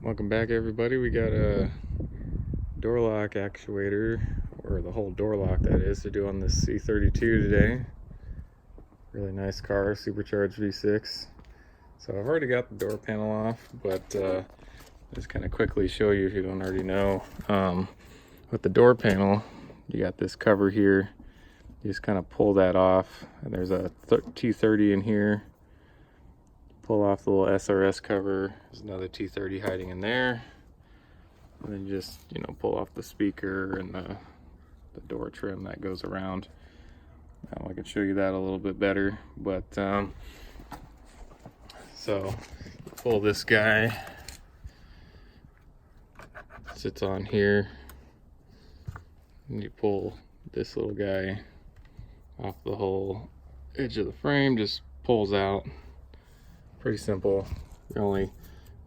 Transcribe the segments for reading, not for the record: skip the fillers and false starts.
Welcome back, everybody. We got a door lock actuator, or the whole door lock that is, to do on this C32 today. Really nice car, supercharged V6. So I've already got the door panel off, but just kind of quickly show you if you don't already know. With the door panel, you got this cover here. You just kind of pull that off, and there's a T30 in here. Pull off the little SRS cover. There's another T30 hiding in there. And then just, pull off the speaker and the door trim that goes around. I can show you that a little bit better. But, so you pull this guy. Sits on here. And you pull this little guy off the whole edge of the frame. Just pulls out. Pretty simple. The only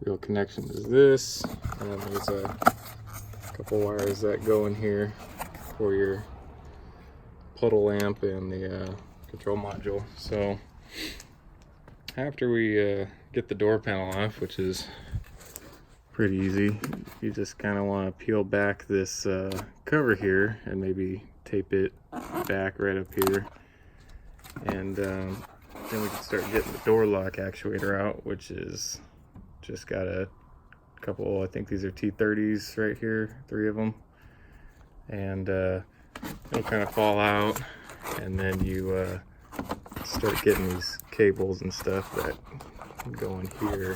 real connection is this, and then there's a couple wires that go in here for your puddle lamp and the control module. So after we get the door panel off, which is pretty easy, you just kind of want to peel back this cover here and maybe tape it back right up here, and then we can start getting the door lock actuator out, which is just got a couple, I think these are T30s right here, 3 of them, and it'll kind of fall out, and then you start getting these cables and stuff that go in here,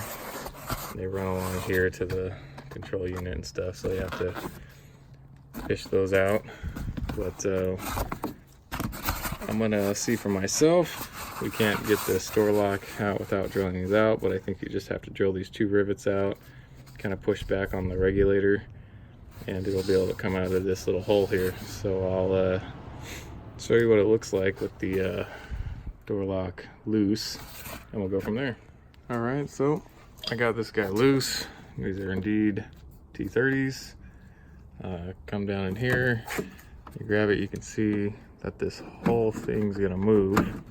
and they run along here to the control unit and stuff, so you have to fish those out. But I'm gonna see for myself. We can't get this door lock out without drilling these out, but I think you just have to drill these 2 rivets out, kind of push back on the regulator, and it'll be able to come out of this little hole here. So I'll show you what it looks like with the door lock loose, and we'll go from there. All right, so I got this guy loose. These are indeed T30s. Come down in here, you grab it, you can see that this whole thing's gonna move.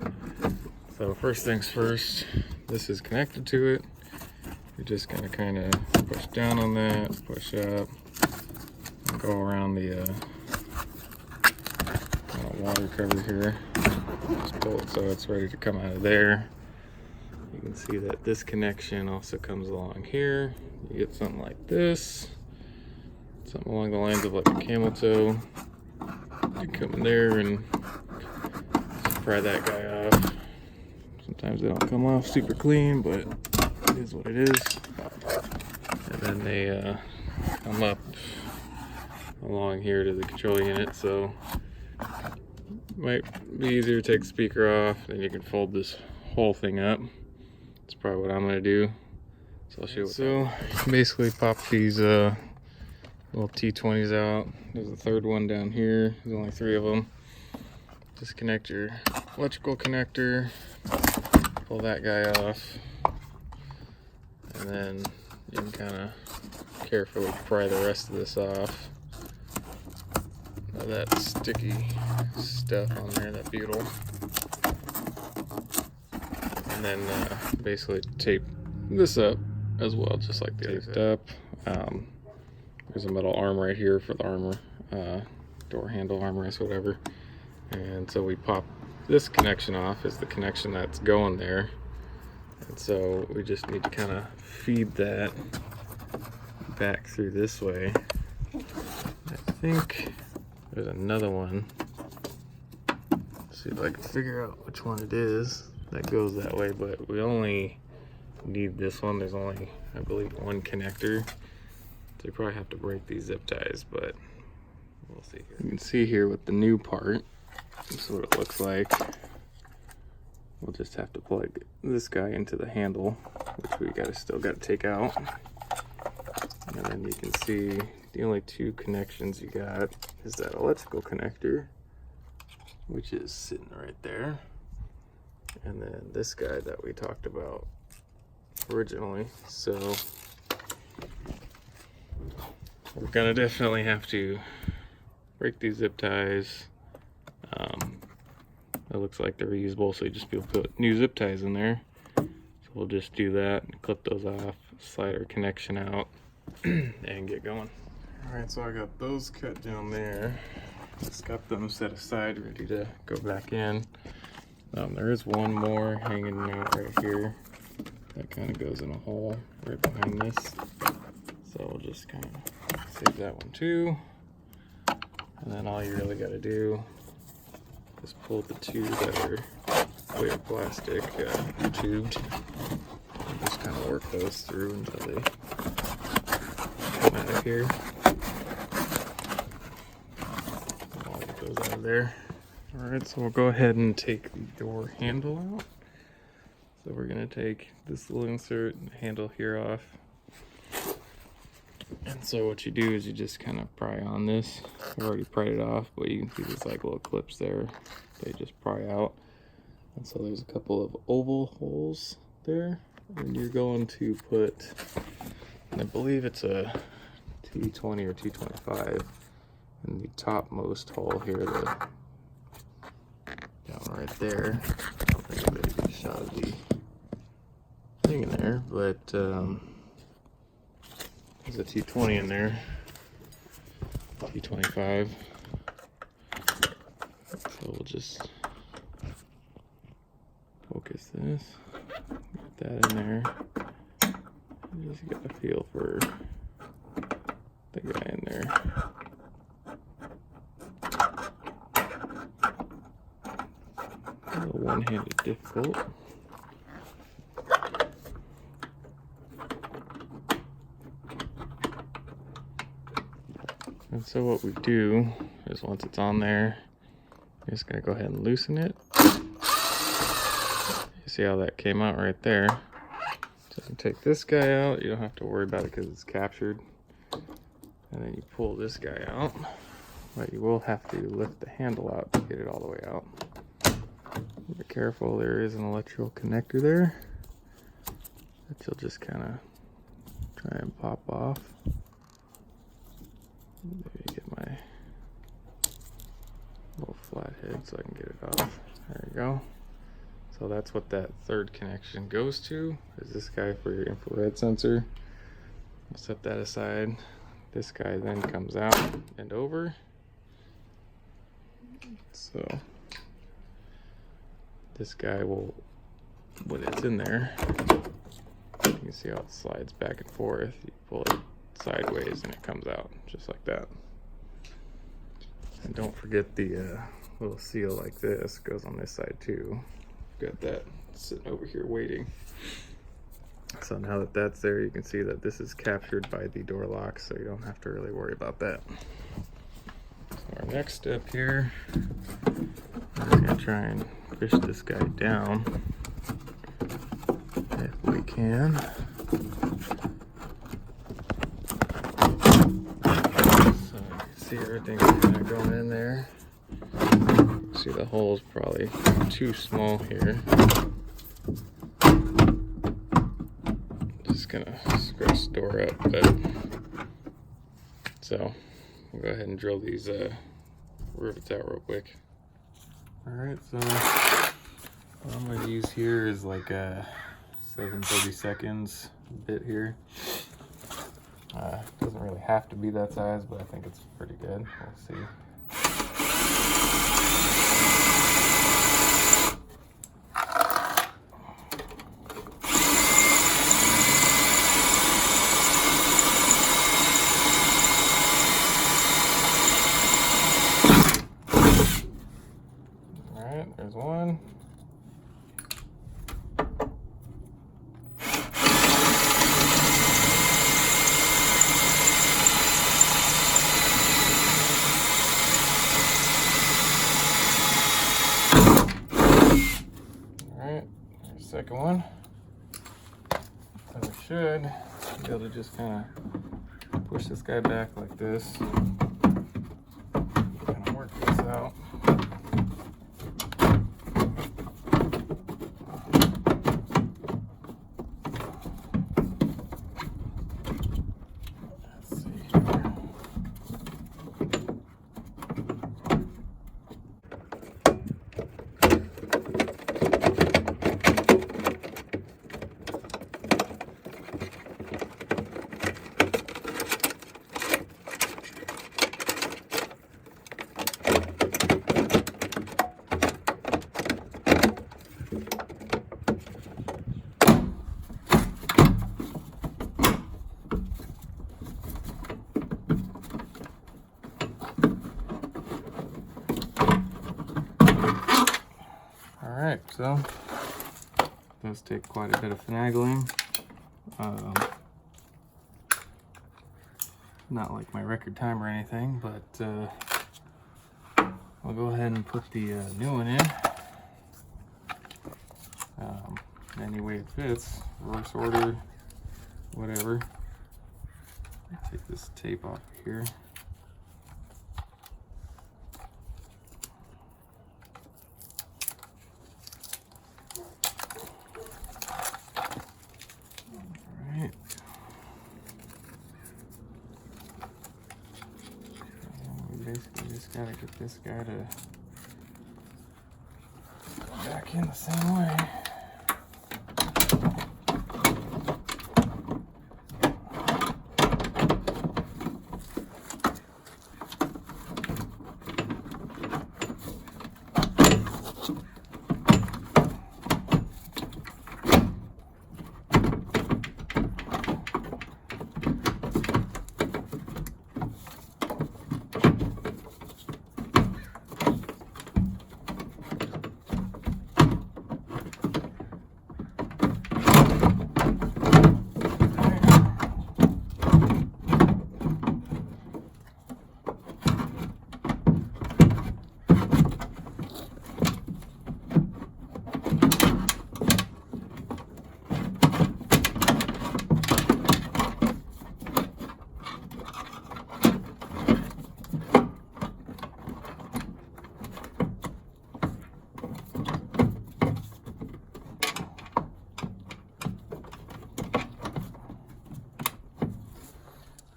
So first things first, this is connected to it. You're just gonna kind of push down on that, push up, and go around the water cover here. Just pull it so it's ready to come out of there. You can see that this connection also comes along here. You get something like this, something along the lines of like a camel toe. You come in there and just pry that guy off. Sometimes they don't come off super clean, but it is what it is. And then they come up along here to the control unit, so it might be easier to take the speaker off, then you can fold this whole thing up. That's probably what I'm gonna do. So I'll show you. So basically pop these little T20s out. There's the third one down here. There's only 3 of them. Disconnect your electrical connector, pull that guy off, and then you can kind of carefully pry the rest of this off. Now that sticky stuff on there, that butyl. And then basically tape this up as well, just like the other up. There's a metal arm right here for the armor, door handle armrest, whatever. And so we pop this connection off, is the connection that's going there. And so we just need to kind of feed that back through this way. I think there's another one. Let's see if I can figure out which one it is that goes that way, but we only need this one. There's only, I believe, 1 connector. So you probably have to break these zip ties, but we'll see here. You can see here with the new part, this is what it looks like. We'll just have to plug this guy into the handle, which we still got to take out. And then you can see the only 2 connections you got is that electrical connector, which is sitting right there, and then this guy that we talked about originally. So we're gonna definitely have to break these zip ties. It looks like they're reusable, so you just be able to put new zip ties in there. So we'll just do that and clip those off, slide our connection out, and get going. Alright, so I got those cut down there. Just got them set aside, ready to go back in. There is one more hanging out right here. That kind of goes in a hole right behind this. So we'll just kind of save that one too. And then all you really got to do is pull the two that are clear plastic tubed. And just kind of work those through until they come out of here. I'll get those out of there. Alright, so we'll go ahead and take the door handle out. So we're going to take this little insert and handle here off. And so what you do is you just kind of pry on this. I've already pried it off, but you can see there's like little clips there. They just pry out. And so there's a couple of oval holes there. And you're going to put, I believe it's a T20 or T25 in the topmost hole here, down right there. I don't think I really get a shot of the thing in there, but there's a T20 in there, T25. So we'll just focus this, get that in there. Just get a feel for the guy in there. A little one-handed difficult. And so what we do is once it's on there, you're just going to go ahead and loosen it. You see how that came out right there. So you take this guy out, you don't have to worry about it because it's captured. And then you pull this guy out, but you will have to lift the handle out to get it all the way out. Be careful, there is an electrical connector there that you'll just kind of try and pop off. Maybe get my little flathead so I can get it off. There you go. So that's what that third connection goes to, is this guy for your infrared sensor. I'll set that aside. This guy then comes out and over. So this guy will, when it's in there, you can see how it slides back and forth. You pull it sideways and it comes out just like that. And don't forget the little seal like this goes on this side too. Got that sitting over here waiting. So now that that's there, you can see that this is captured by the door lock, so you don't have to really worry about that. So our next step here, we're going to try and fish this guy down if we can. So you can see everything's kind of going in there. See, the hole's probably too small here. Just gonna scratch the door up, but so we'll go ahead and drill these rivets out real quick. Alright, so what I'm going to use here is like a 7/32 bit here. Doesn't really have to be that size, but I think it's pretty good. We'll see. There's one. Alright, there's the second one. So we should be able to just kind of push this guy back like this. Kind of work this out. so. It does take quite a bit of finagling. Not like my record time or anything, but I'll go ahead and put the new one in. Any way it fits, reverse order, whatever. Take this tape off here. Alright. We basically just gotta get this guy to go back in the same way.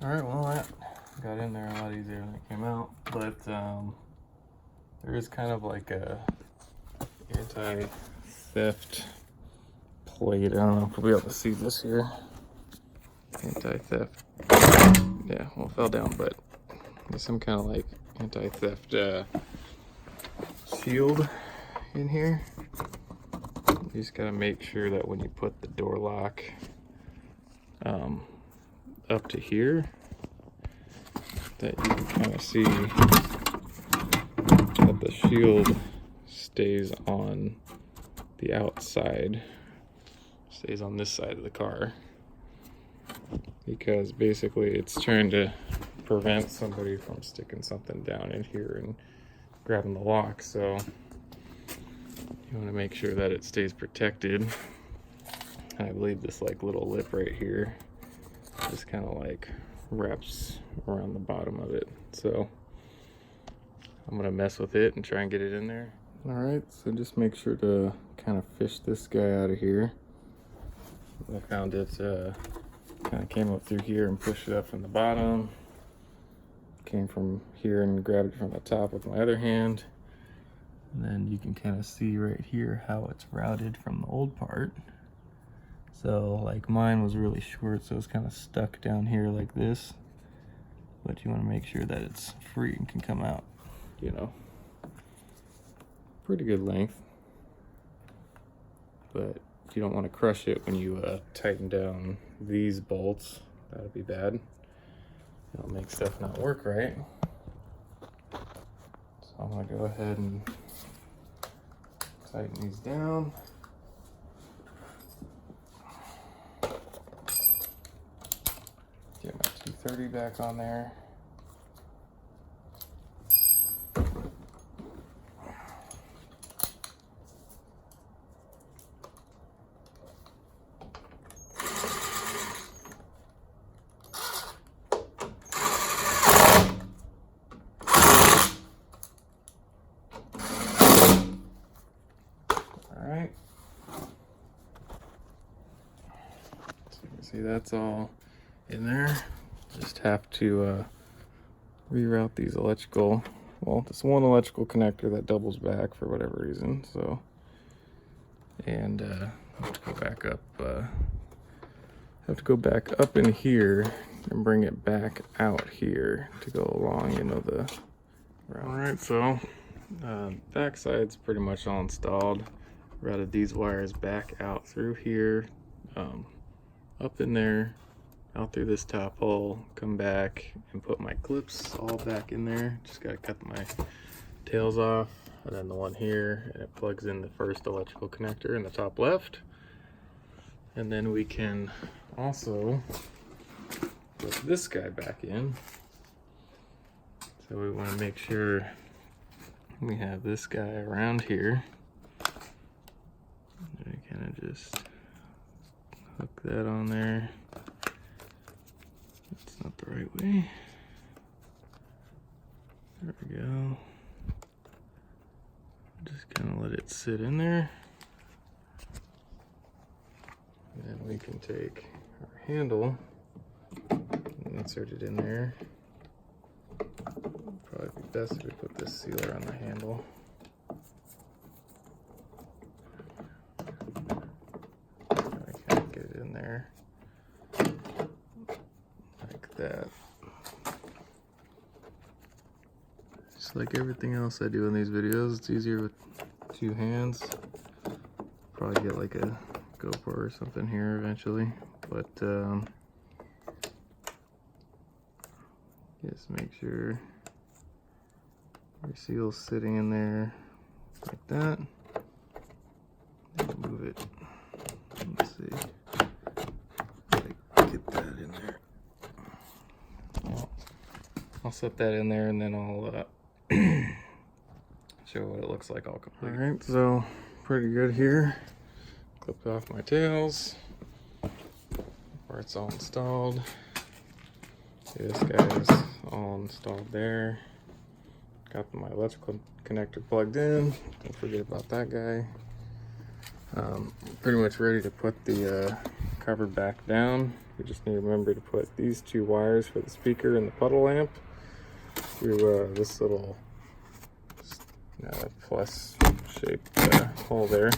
Alright, well that got in there a lot easier than it came out, but there is kind of like a anti-theft plate. I don't know if we'll be able to see this here. Anti-theft. Yeah, well, it fell down, but there's some kind of like anti-theft shield in here. You just gotta make sure that when you put the door lock up to here, that you can kind of see that the shield stays on the outside, stays on this side of the car, because basically it's trying to prevent somebody from sticking something down in here and grabbing the lock. So you want to make sure that it stays protected. And I believe this like little lip right here just kind of like wraps around the bottom of it. So I'm gonna mess with it and try and get it in there. All right, so just make sure to kind of fish this guy out of here. I found it kind of came up through here and pushed it up from the bottom. Came from here and grabbed it from the top with my other hand. And then you can kind of see right here how it's routed from the old part. So like mine was really short, so it's kind of stuck down here like this. But you want to make sure that it's free and can come out, you know. Pretty good length. But you don't want to crush it when you tighten down these bolts. That'll be bad. It'll make stuff not work right. So I'm going to go ahead and tighten these down. Get my 230 back on there. All right. So you can see that's all in there. Just have to reroute these electrical, well, this one electrical connector that doubles back for whatever reason. So, and have to go back up, in here and bring it back out here to go along, you know, the route. All right, so back side's pretty much all installed. Routed these wires back out through here, up in there, out through this top hole, come back and put my clips all back in there. Just gotta cut my tails off. and then the one here, and it plugs in the first electrical connector in the top left. And then we can also put this guy back in. So we want to make sure we have this guy around here. And we kind of just hook that on there. That's not the right way. There we go. Just kind of let it sit in there. And then we can take our handle and insert it in there. Probably be best if we put this sealer on the handle. I can't get it in there like that. Just like everything else I do in these videos, it's easier with two hands. Probably get like a GoPro or something here eventually, but just make sure your seal's sitting in there like that. Move it. Let's see. Get that in there. I'll set that in there and then I'll show what it looks like all complete. Alright, so pretty good here. Clipped off my tails. Parts all installed. See, this guy's all installed there. Got my electrical connector plugged in. Don't forget about that guy. Pretty much ready to put the cover back down. We just need to remember to put these two wires for the speaker and the puddle lamp through this little plus shaped hole there.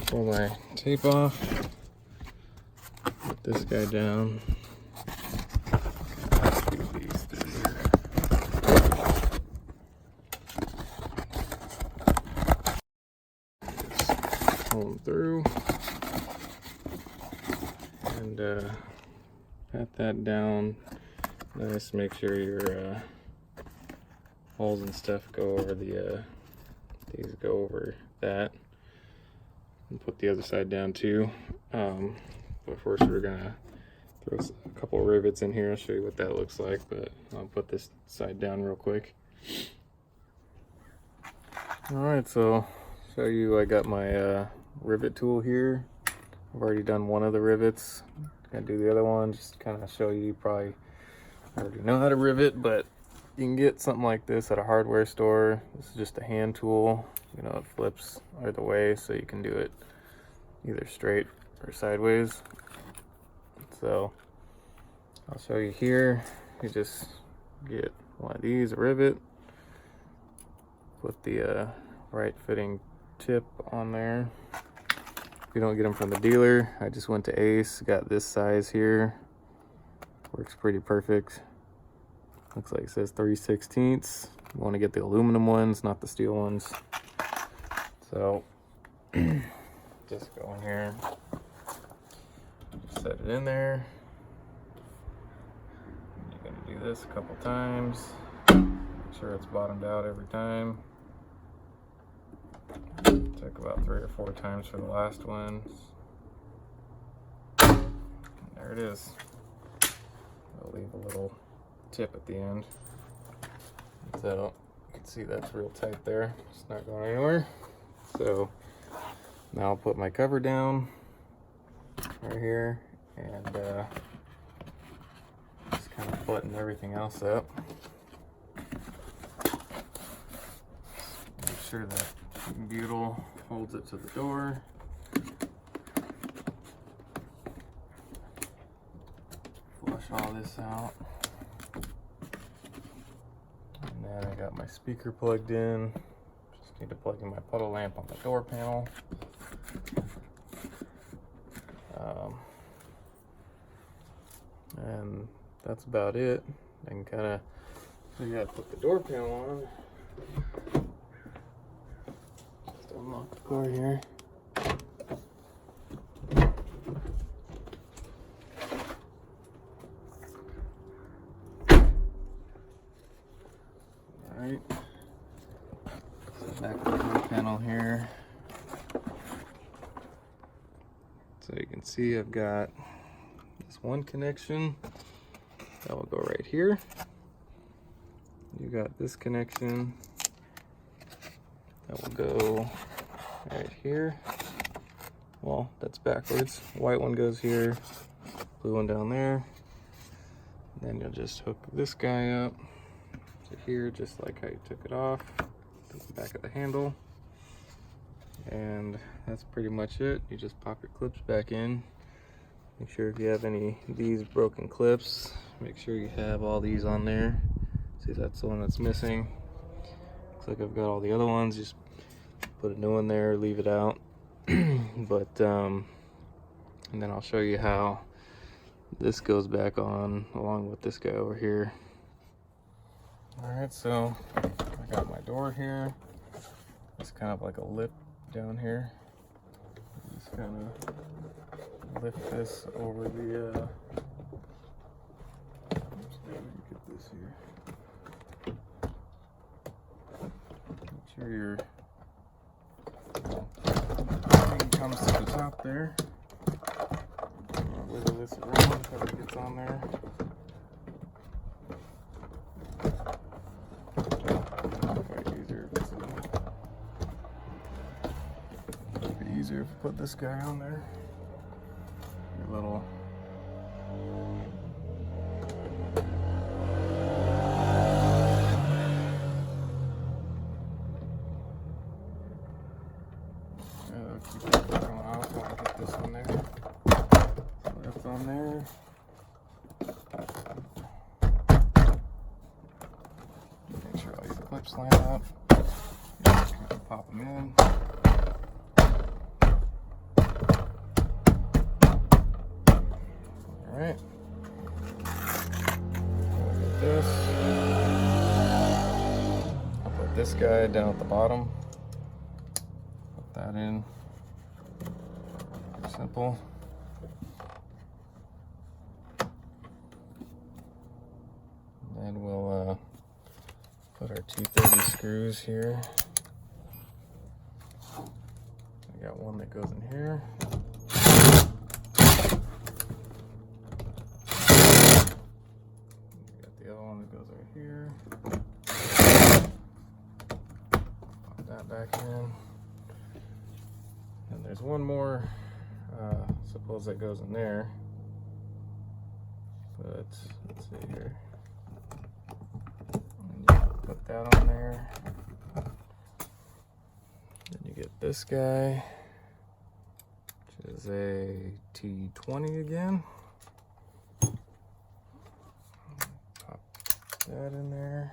Pull my tape off. Put this guy down. Pull them through and pat that down. Nice. Make sure your holes and stuff go over the these go over that, and put the other side down too. But first we're gonna throw a couple of rivets in here. I'll show you what that looks like, but I'll put this side down real quick. All right, so show you I got my rivet tool here. I've already done one of the rivets. Gonna do the other one, just kind of show you. Probably already know how to rivet, but you can get something like this at a hardware store. This is just a hand tool. You know, it flips either way, so you can do it either straight or sideways. So I'll show you here. You just get one of these, a rivet, put the right fitting tip on there. If you don't get them from the dealer, I just went to Ace, got this size here. Works pretty perfect. Looks like it says 3/16. You want to get the aluminum ones, not the steel ones. So just go in here, set it in there. You're going to do this a couple times. Make sure it's bottomed out every time. Took about 3 or 4 times for the last one. And there it is. I'll leave a little tip at the end, so you can see that's real tight there. It's not going anywhere. So now I'll put my cover down right here and just kind of button everything else up. Make sure that butyl holds it to the door. Flush all this out. And then I got my speaker plugged in. Just need to plug in my puddle lamp on the door panel. And that's about it. I can kind of show you how to put the door panel on. Just unlock the door here. Alright. So you can see I've got this one connection that will go right here. You got this connection that will go right here. Well, that's backwards. White one goes here, blue one down there. And then you'll just hook this guy up to here, just like how you took it off, to the back of the handle. And that's pretty much it. You just pop your clips back in. Make sure if you have any of these broken clips, make sure you have all these on there. See, that's the one that's missing. Looks like I've got all the other ones. Just put a new one there, leave it out. But and then I'll show you how this goes back on along with this guy over here. All right, so I got my door here. It's kind of like a lip down here. Just kind of lift this over the oops, let me get this here. Make sure your thing comes to the top there. Wiggle this around so it gets on there. Easier if you put this guy on there. Your little keep that going off while I get this on there. Left on there. Make sure all your clips line up. You can pop them in. Alright, this. I'll put this guy down at the bottom. Put that in. Simple. And then we'll put our 230 screws here. I got one that goes in here. The other one that goes right here. Pop that back in. And there's one more. Suppose that goes in there. But let's see here. And you put that on there. Then you get this guy, which is a T20 again. That in there.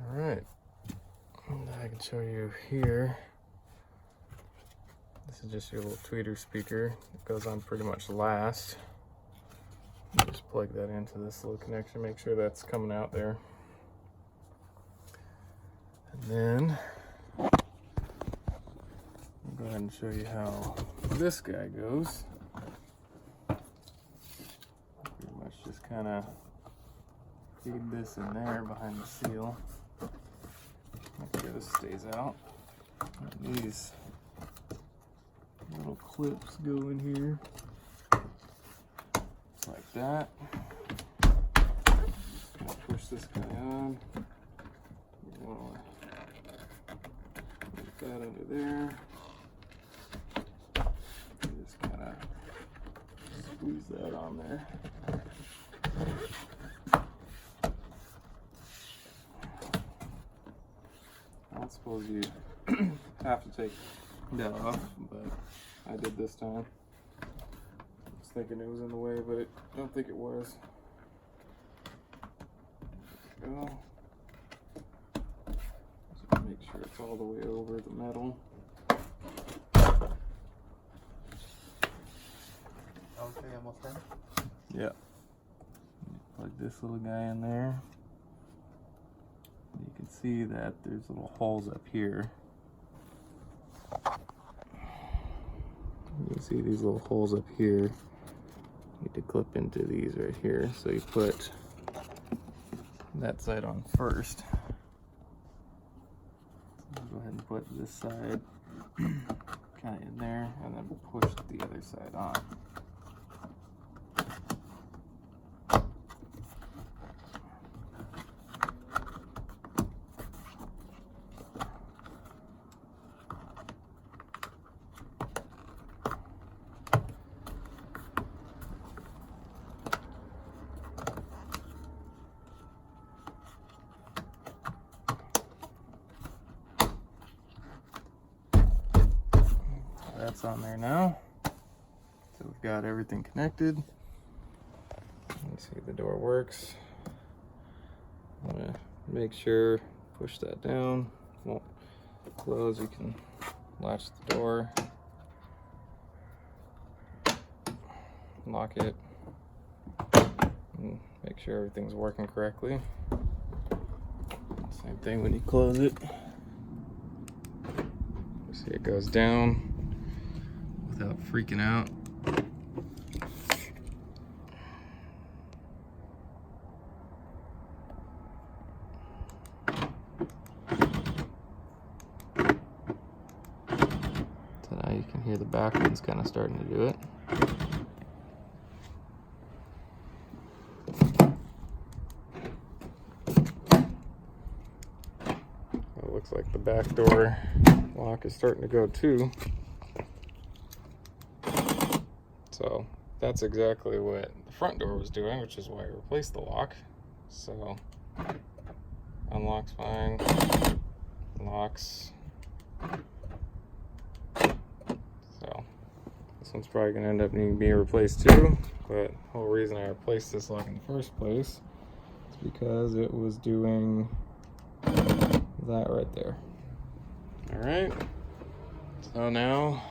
All right. I can show you here. This is just your little tweeter speaker. It goes on pretty much last. You just plug that into this little connection, make sure that's coming out there. And then I'll go ahead and show you how this guy goes. Pretty much just kind of feed this in there behind the seal. Make sure this stays out. And these little clips go in here, just like that. Just gonna push this guy on. You want to put that under there. And just kind of squeeze that on there. I don't suppose you have to take that off, but I did this time. I was thinking it was in the way, but I don't think it was. There we go. Just make sure it's all the way over the metal. Okay, almost done. Yeah. Plug this little guy in there. You can see that there's little holes up here. You can see these little holes up here. You need to clip into these right here. So you put that side on first. So go ahead and put this side kind of in there, and then push the other side on. That's on there now. So we've got everything connected. Let's see if the door works. I'm gonna make sure, push that down. Won't close. You can latch the door, lock it, and make sure everything's working correctly. Same thing when you close it. See, it goes down without freaking out. So now you can hear the back one's kind of starting to do it. It looks like the back door lock is starting to go too. So that's exactly what the front door was doing, which is why I replaced the lock. So unlocks fine, locks. So this one's probably gonna end up needing to be replaced too, but the whole reason I replaced this lock in the first place is because it was doing that right there. All right, so now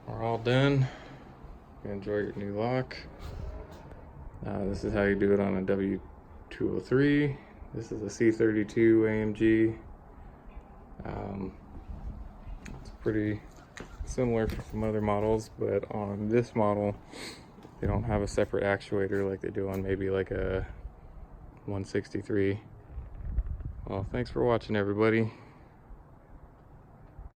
we're all done. Enjoy your new lock. This is how you do it on a W203. This is a C32 AMG. It's pretty similar to some other models, but on this model, they don't have a separate actuator like they do on maybe like a 163. Well, thanks for watching, everybody.